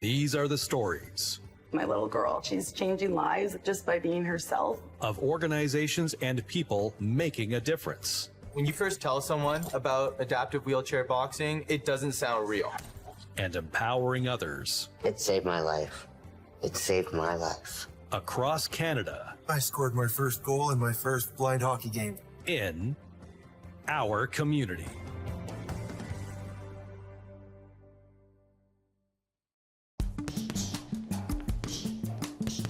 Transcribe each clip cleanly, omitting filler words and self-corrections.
These are the stories My little girl, she's changing lives just by being herself. of organizations and people making a difference. When you first tell someone about adaptive wheelchair boxing, it doesn't sound real. And empowering others It saved my life. It saved my life. across Canada I scored my first goal in my first blind hockey game. in our community.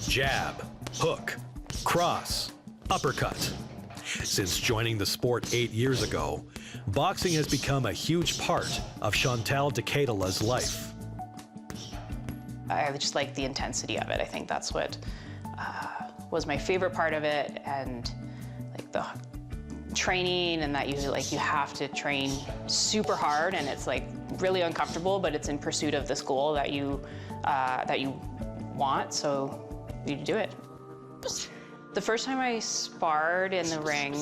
Jab, hook, cross, uppercut. Since joining the sport 8 years ago, boxing has become a huge part of Chantal Decatala's life. I just like the intensity of it. I think that's what was my favorite part of it, and like the training, and that usually like you have to train super hard, and it's like really uncomfortable, but it's in pursuit of this goal that you want, so you do it. The first time I sparred in the ring,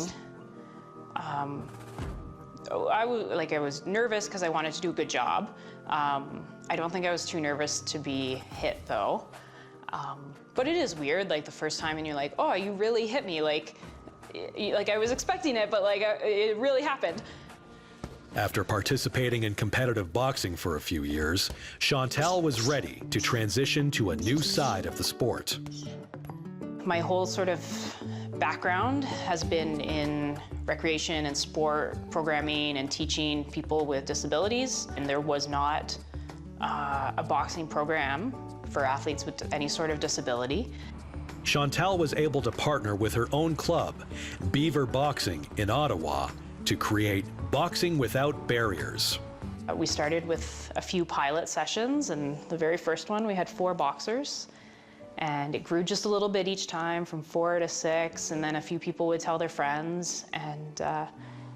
I was nervous because I wanted to do a good job. I don't think I was too nervous to be hit though. But it is weird, like the first time, and you're like, oh, you really hit me. Like I was expecting it, but like it really happened. After participating in competitive boxing for a few years, Chantal was ready to transition to a new side of the sport. My whole sort of background has been in recreation and sport programming and teaching people with disabilities, and there was not a boxing program for athletes with any sort of disability. Chantal was able to partner with her own club, Beaver Boxing in Ottawa, to create Boxing Without Barriers. We started with a few pilot sessions, and the very first one we had 4 boxers. And it grew just a little bit each time, from 4 to 6, and then a few people would tell their friends. And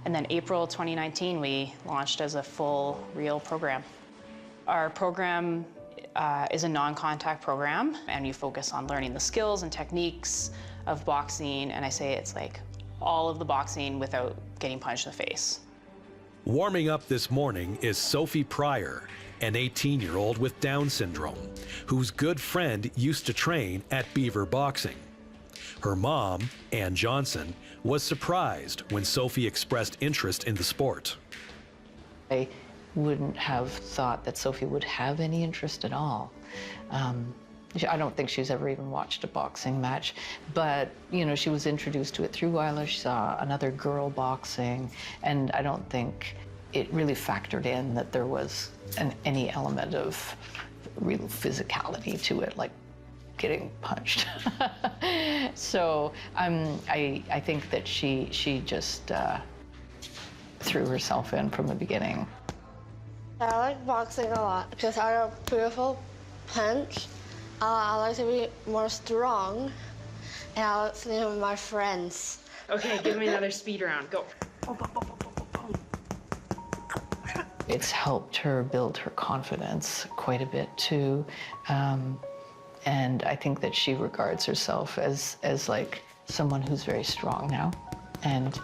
then April 2019, we launched as a full, real program. Our program is a non-contact program, and you focus on learning the skills and techniques of boxing, and I say it's like all of the boxing without getting punched in the face. Warming up this morning is Sophie Pryor, an 18-year-old with Down syndrome, whose good friend used to train at Beaver Boxing. Her mom, Ann Johnson, was surprised when Sophie expressed interest in the sport. I wouldn't have thought that Sophie would have any interest at all. I don't think she's ever even watched a boxing match, but you know, she was introduced to it through Isla. She saw another girl boxing, and I don't think it really factored in that there was any element of real physicality to it, like getting punched. So I think that she just threw herself in from the beginning. I like boxing a lot because I have a beautiful punch. I like to be more strong, and I like to be with my friends. Okay, give me another speed round, go. It's helped her build her confidence quite a bit too. And I think that she regards herself as like someone who's very strong now. And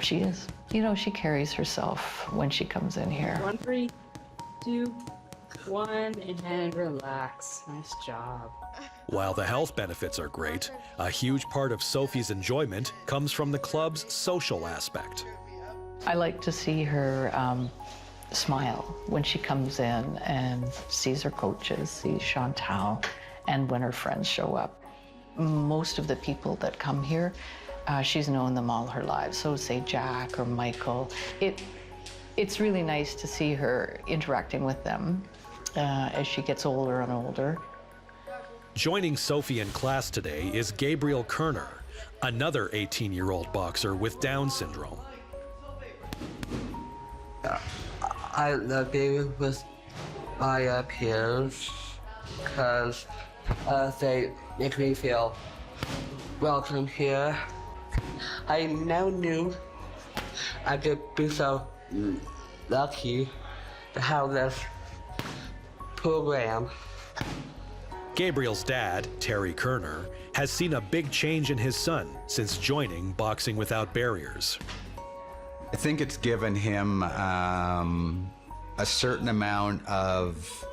she is. You know, she carries herself when she comes in here. 1, 3, 2, 1, and relax. Nice job. While the health benefits are great, a huge part of Sophie's enjoyment comes from the club's social aspect. I like to see her smile when she comes in and sees her coaches, sees Chantal, and when her friends show up. Most of the people that come here, she's known them all her lives. So say Jack or Michael. It's really nice to see her interacting with them as she gets older and older. Joining Sophie in class today is Gabriel Kerner, another 18-year-old boxer with Down syndrome. I love being with my peers because they make me feel welcome here. I never knew I could be so lucky to have this program. Gabriel's dad, Terry Kerner, has seen a big change in his son since joining Boxing Without Barriers. I think it's given him a certain amount of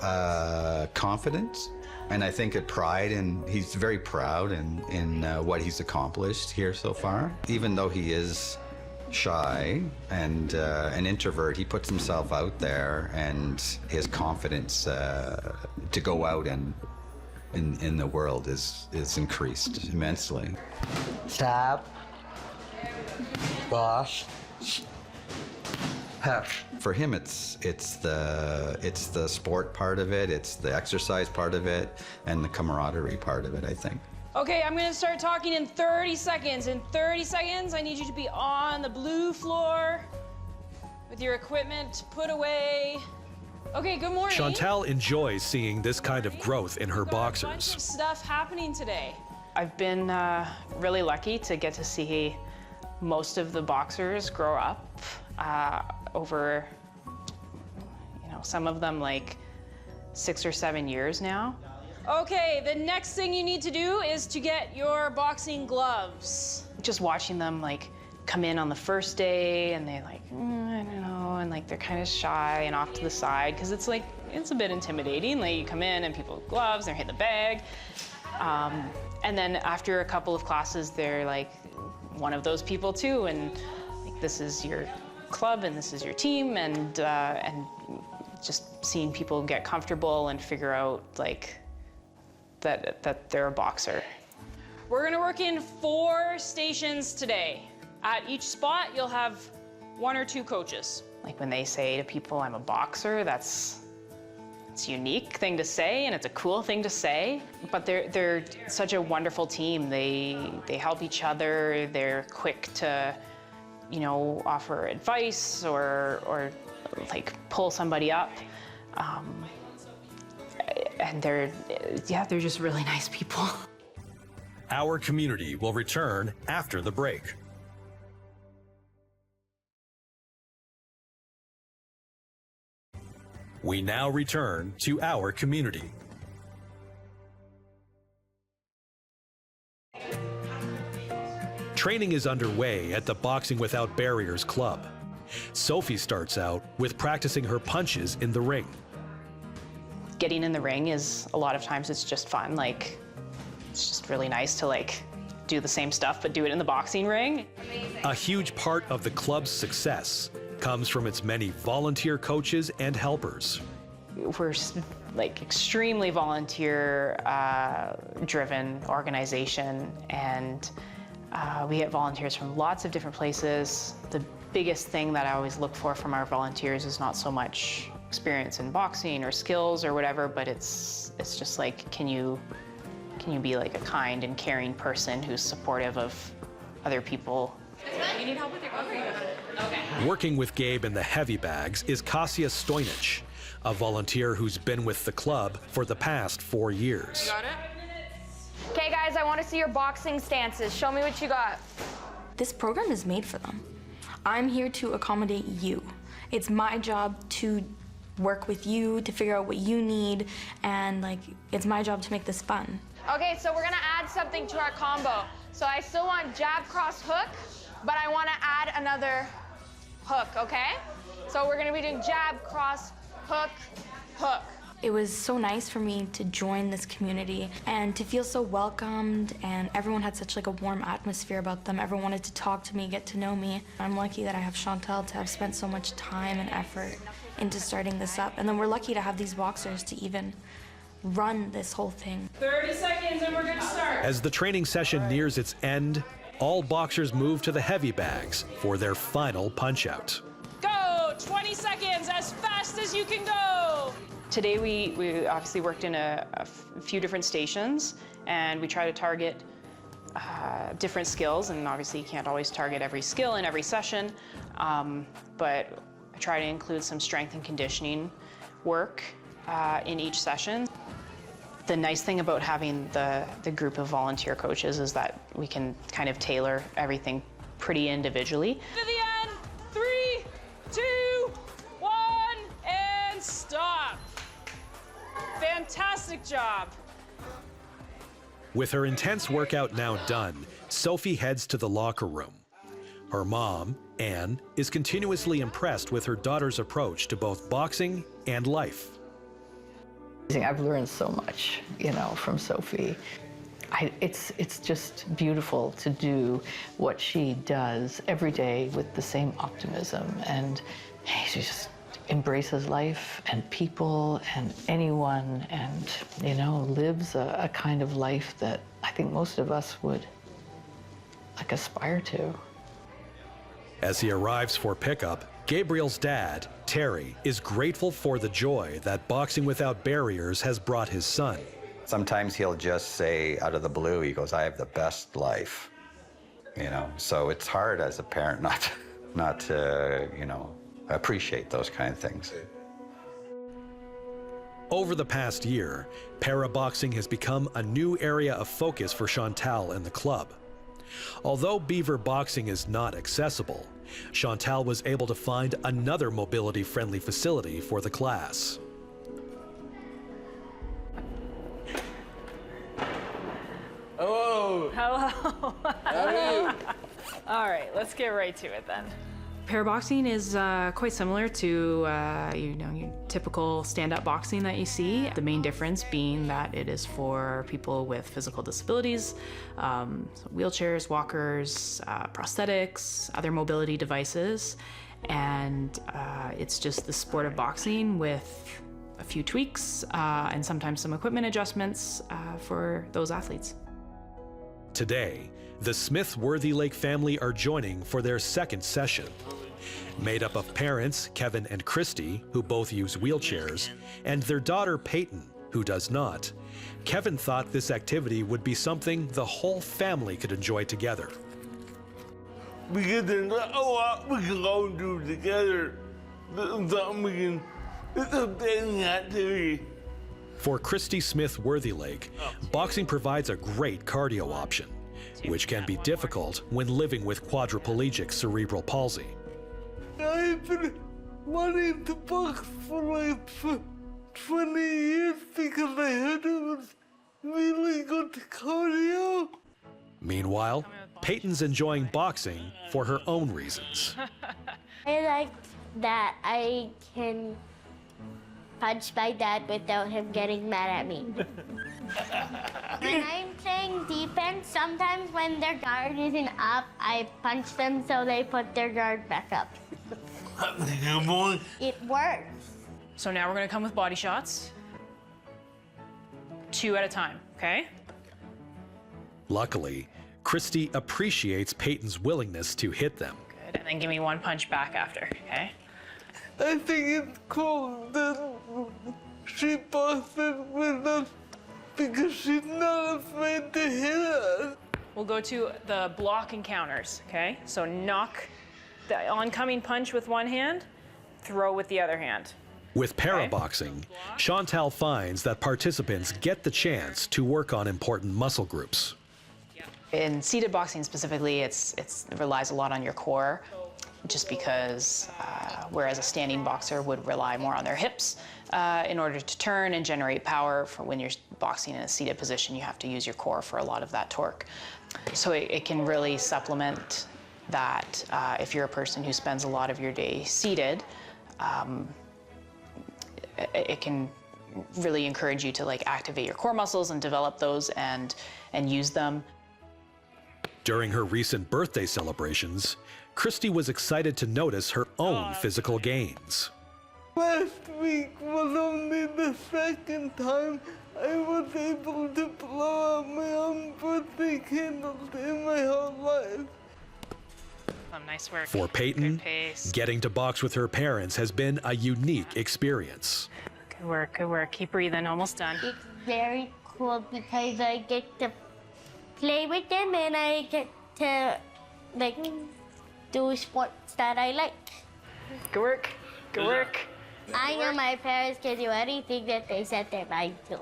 confidence, and I think at pride, and he's very proud in what he's accomplished here so far. Even though he is shy and an introvert, he puts himself out there, and his confidence to go out and in the world is increased immensely. Stab. Boss. Push. For him, it's the sport part of it, it's the exercise part of it, and the camaraderie part of it, I think. Okay, I'm gonna start talking in 30 seconds. In 30 seconds, I need you to be on the blue floor with your equipment put away. Okay, good morning. Chantal enjoys seeing this kind of growth in her Got a bunch of boxers. stuff happening today. I've been really lucky to get to see most of the boxers grow up over, some of them like 6 or 7 years now. Okay, the next thing you need to do is to get your boxing gloves. Just watching them like come in on the first day and they like, I don't know, and like they're kind of shy and off to the side because it's a bit intimidating. Like you come in and people with gloves, they're hitting the bag. And then after a couple of classes, they're like one of those people too, and like, this is your club and this is your team, and just seeing people get comfortable and figure out like that they're a boxer. We're gonna work in 4 stations today. At each spot, you'll have 1 or 2 coaches. Like when they say to people, I'm a boxer, it's a unique thing to say and it's a cool thing to say, but they're such a wonderful team. They help each other, they're quick to, offer advice or like pull somebody up. And they're just really nice people. Our Community will return after the break. We now return to Our Community. Training is underway at the Boxing Without Barriers Club. Sophie starts out with practicing her punches in the ring. Getting in the ring is, a lot of times it's just fun. Like, it's just really nice to like do the same stuff, but do it in the boxing ring. A huge part of the club's success comes from its many volunteer coaches and helpers. We're like extremely volunteer driven organization, and we get volunteers from lots of different places. The biggest thing that I always look for from our volunteers is not so much experience in boxing or skills or whatever, but it's just like, can you be like a kind and caring person who's supportive of other people? You need help with your coffee? Okay. Working with Gabe in the heavy bags is Kasia Stojnic, a volunteer who's been with the club for the past 4 years. You got it? Okay guys, I want to see your boxing stances. Show me what you got. This program is made for them. I'm here to accommodate you. It's my job to work with you, to figure out what you need, and like, it's my job to make this fun. Okay, so we're gonna add something to our combo. So I still want jab, cross, hook, but I want to add another hook, okay? So we're gonna be doing jab, cross, hook, hook. It was so nice for me to join this community and to feel so welcomed, and everyone had such like a warm atmosphere about them. Everyone wanted to talk to me, get to know me. I'm lucky that I have Chantal to have spent so much time and effort into starting this up. And then we're lucky to have these boxers to even run this whole thing. 30 seconds and we're gonna start. As the training session nears its end, all boxers move to the heavy bags for their final punch-out. Go! 20 seconds, as fast as you can go! Today we obviously worked in a few different stations, and we try to target different skills, and obviously you can't always target every skill in every session, but I try to include some strength and conditioning work in each session. The nice thing about having the group of volunteer coaches is that we can kind of tailor everything pretty individually. To the end, 3, 2, 1, and stop. Fantastic job. With her intense workout now done, Sophie heads to the locker room. Her mom, Anne, is continuously impressed with her daughter's approach to both boxing and life. I've learned so much, from Sophie. It's just beautiful to do what she does every day with the same optimism, and she just embraces life and people and anyone, and lives a kind of life that I think most of us would aspire to. As he arrives for pickup, Gabriel's dad, Terry, is grateful for the joy that Boxing Without Barriers has brought his son. Sometimes he'll just say out of the blue, he goes, "I have the best life." So it's hard as a parent not to, appreciate those kind of things. Over the past year, paraboxing has become a new area of focus for Chantal and the club. Although Beaver Boxing is not accessible, Chantal was able to find another mobility-friendly facility for the class. Hello. Hello. How are you? All right, let's get right to it then. Paraboxing is quite similar to your typical stand-up boxing that you see. The main difference being that it is for people with physical disabilities, so wheelchairs, walkers, prosthetics, other mobility devices, and it's just the sport of boxing with a few tweaks and sometimes some equipment adjustments for those athletes. Today, the Smith-Worthy-Lake family are joining for their second session. Made up of parents, Kevin and Christy, who both use wheelchairs, and their daughter, Peyton, who does not, Kevin thought this activity would be something the whole family could enjoy together. Because there's a lot we can all do together. It's a big activity. For Christy Smith-Worthy-Lake, boxing provides a great cardio option, which can be difficult when living with quadriplegic cerebral palsy. I've been wanting to box for 20 years because I heard it was really good cardio. Meanwhile, Peyton's enjoying boxing for her own reasons. I like that I can punch my dad without him getting mad at me. When I'm playing defense, sometimes when their guard isn't up, I punch them so they put their guard back up. It works. So now we're gonna come with body shots. 2 at a time, okay? Luckily, Christy appreciates Peyton's willingness to hit them. Good, and then give me 1 punch back after, okay? I think it's cool that she boxes with us because she's not afraid to hit us. We'll go to the block encounters, okay? So knock the oncoming punch with one hand, throw with the other hand. With paraboxing, Chantal finds that participants get the chance to work on important muscle groups. In seated boxing specifically, it relies a lot on your core, just because whereas a standing boxer would rely more on their hips in order to turn and generate power. For when you're boxing in a seated position, you have to use your core for a lot of that torque. So it can really supplement that if you're a person who spends a lot of your day seated. It can really encourage you to activate your core muscles and develop those and use them. During her recent birthday celebrations, Christy was excited to notice her own physical gains. Last week was only the second time I was able to blow out my own birthday candles in my whole life. Nice work. For Peyton, getting to box with her parents has been a unique experience. Good work, good work. Keep breathing, almost done. It's very cool because I get to play with them and I get to do sports that I like. Good work, good work. I know my parents can do anything that they set their mind to.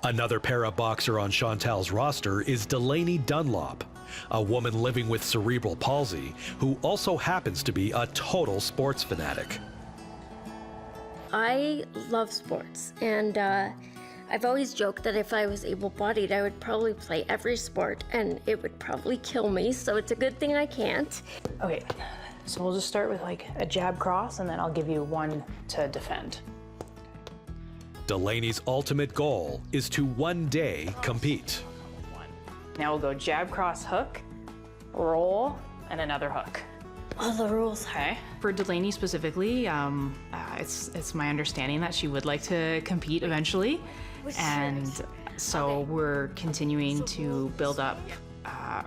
Another para boxer on Chantal's roster is Delaney Dunlop, a woman living with cerebral palsy who also happens to be a total sports fanatic. I love sports, and I've always joked that if I was able-bodied, I would probably play every sport and it would probably kill me, so it's a good thing I can't. Okay, so we'll just start with like a jab cross and then I'll give you one to defend. Delaney's ultimate goal is to one day compete. Now we'll go jab, cross, hook, roll, and another hook. All the rules. Okay. For Delaney specifically, it's my understanding that she would like to compete eventually, and so we're continuing to build up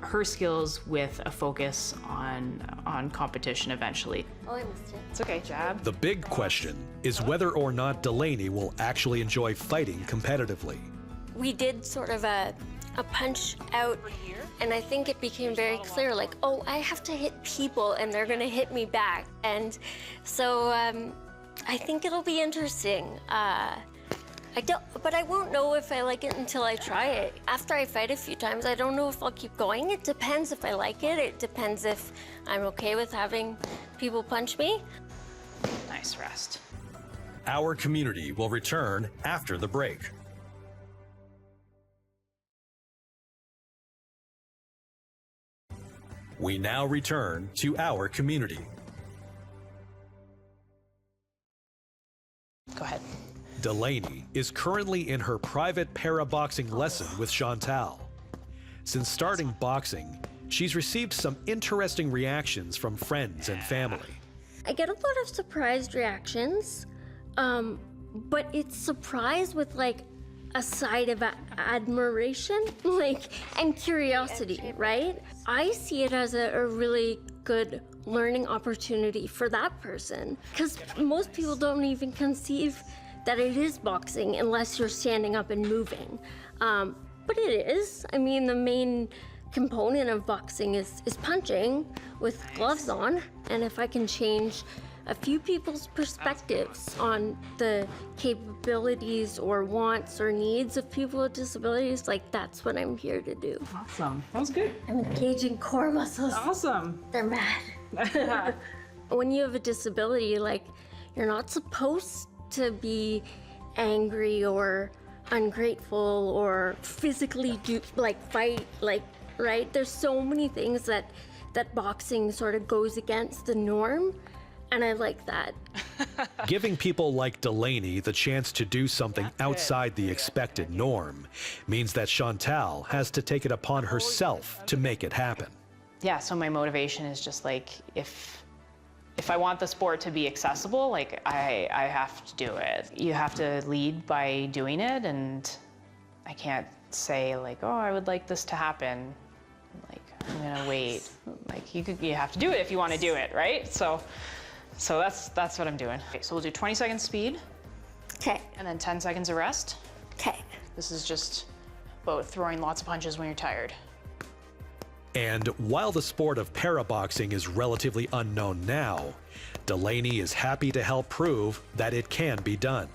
her skills with a focus on competition eventually. Oh, I missed it. It's okay, jab. The big question is whether or not Delaney will actually enjoy fighting competitively. We did sort of a punch out, and I think it became very clear, like, oh, I have to hit people and they're gonna hit me back. And so I think it'll be interesting. But I won't know if I like it until I try it. After I fight a few times, I don't know if I'll keep going. It depends if I like it. It depends if I'm okay with having people punch me. Nice rest. Our community will return after the break. We now return to our community. Go ahead. Delaney is currently in her private para-boxing lesson with Chantal. Since starting boxing, she's received some interesting reactions from friends and family. I get a lot of surprised reactions, but it's surprise with like a side of admiration, like, and curiosity, right? I see it as a really good learning opportunity for that person, because most people don't even conceive that it is boxing unless you're standing up and moving. But it is. I mean, the main component of boxing is punching with gloves on, and if I can change a few people's perspectives on the capabilities or wants or needs of people with disabilities, like, that's what I'm here to do. Awesome. That was good. I'm engaging core muscles. Awesome. They're mad. When you have a disability, like, you're not supposed to be angry or ungrateful or physically fight, like, right? There's so many things that boxing sort of goes against the norm. And I like that. Giving people like Delaney the chance to do something outside the expected norm means that Chantal has to take it upon herself to make it happen. Yeah, so my motivation is just like, if I want the sport to be accessible, like, I have to do it. You have to lead by doing it, and I can't say like, oh, I would like this to happen. Like, I'm gonna wait. Like, you have to do it if you want to do it, right? So that's what I'm doing. Okay, so we'll do 20 seconds speed. Okay. And then 10 seconds of rest. Okay. This is just about throwing lots of punches when you're tired. And while the sport of para-boxing is relatively unknown now, Delaney is happy to help prove that it can be done.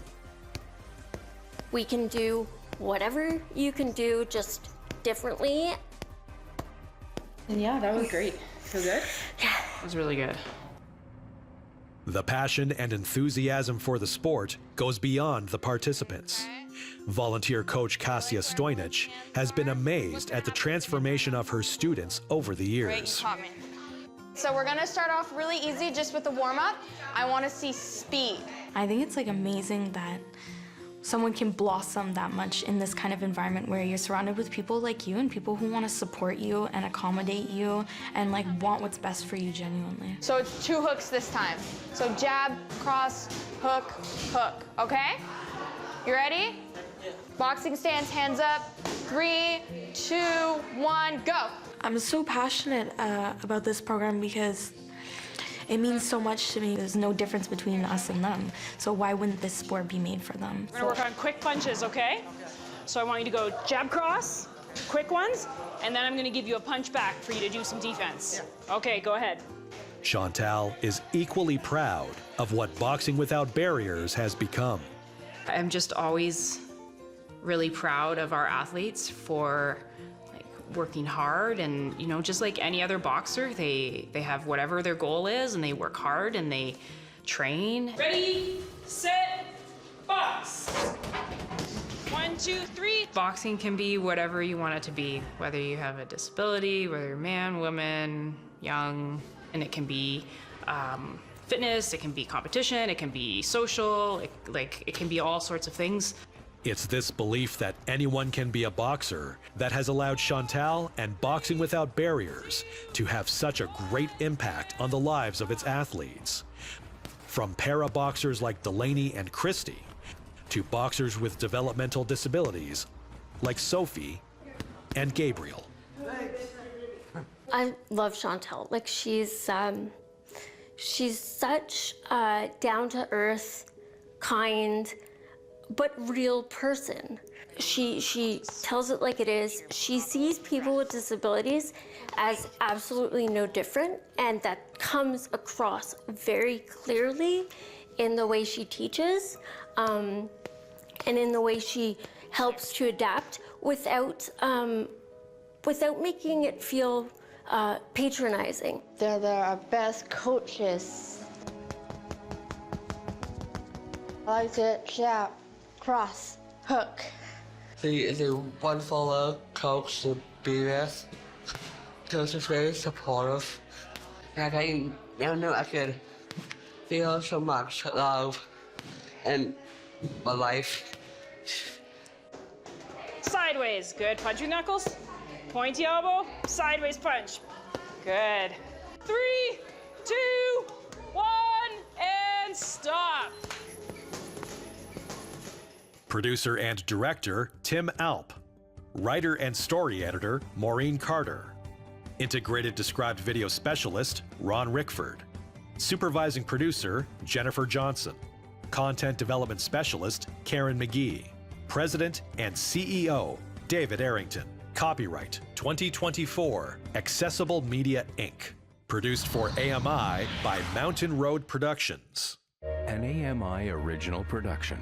We can do whatever you can do, just differently. And yeah, that was great. Feel good? Yeah. It was really good. The passion and enthusiasm for the sport goes beyond the participants. Volunteer coach Kasia Stojnic has been amazed at the transformation of her students over the years. So we're gonna start off really easy just with the warm-up. I wanna see speed. I think it's like amazing that someone can blossom that much in this kind of environment where you're surrounded with people like you and people who want to support you and accommodate you and like want what's best for you genuinely. So it's 2 hooks this time. So jab, cross, hook, hook, okay? You ready? Boxing stance, hands up. 3, 2, 1, go. I'm so passionate about this program because it means so much to me. There's no difference between us and them. So why wouldn't this sport be made for them? We're gonna work on quick punches, okay? So I want you to go jab cross, quick ones, and then I'm gonna give you a punch back for you to do some defense. Okay, go ahead. Chantal is equally proud of what Boxing Without Barriers has become. I'm just always really proud of our athletes for working hard, and you know, just like any other boxer, they have whatever their goal is and they work hard and they train. Ready, set, box. 1, 1, 2, 3. Boxing can be whatever you want it to be, whether you have a disability, whether you're man, woman, young, and it can be fitness, it can be competition, it can be social, it can be all sorts of things. It's this belief that anyone can be a boxer that has allowed Chantal and Boxing Without Barriers to have such a great impact on the lives of its athletes. From para-boxers like Delaney and Christy, to boxers with developmental disabilities like Sophie and Gabriel. I love Chantal. Like, she's such a down-to-earth, kind, but real person. She tells it like it is. She sees people with disabilities as absolutely no different, and that comes across very clearly in the way she teaches, and in the way she helps to adapt without making it feel patronizing. They're our best coaches. I like to jab, cross, hook. The wonderful coach to be with. She's very supportive. Like, I know I could feel so much love in my life. Sideways, good. Punch your knuckles. Pointy elbow, sideways punch. Good. 3, 2, 1, and stop. Producer and director, Tim Alp. Writer and story editor, Maureen Carter. Integrated described video specialist, Ron Rickford. Supervising producer, Jennifer Johnson. Content development specialist, Karen McGee. President and CEO, David Arrington. Copyright 2024, Accessible Media Inc. Produced for AMI by Mountain Road Productions. An AMI original production.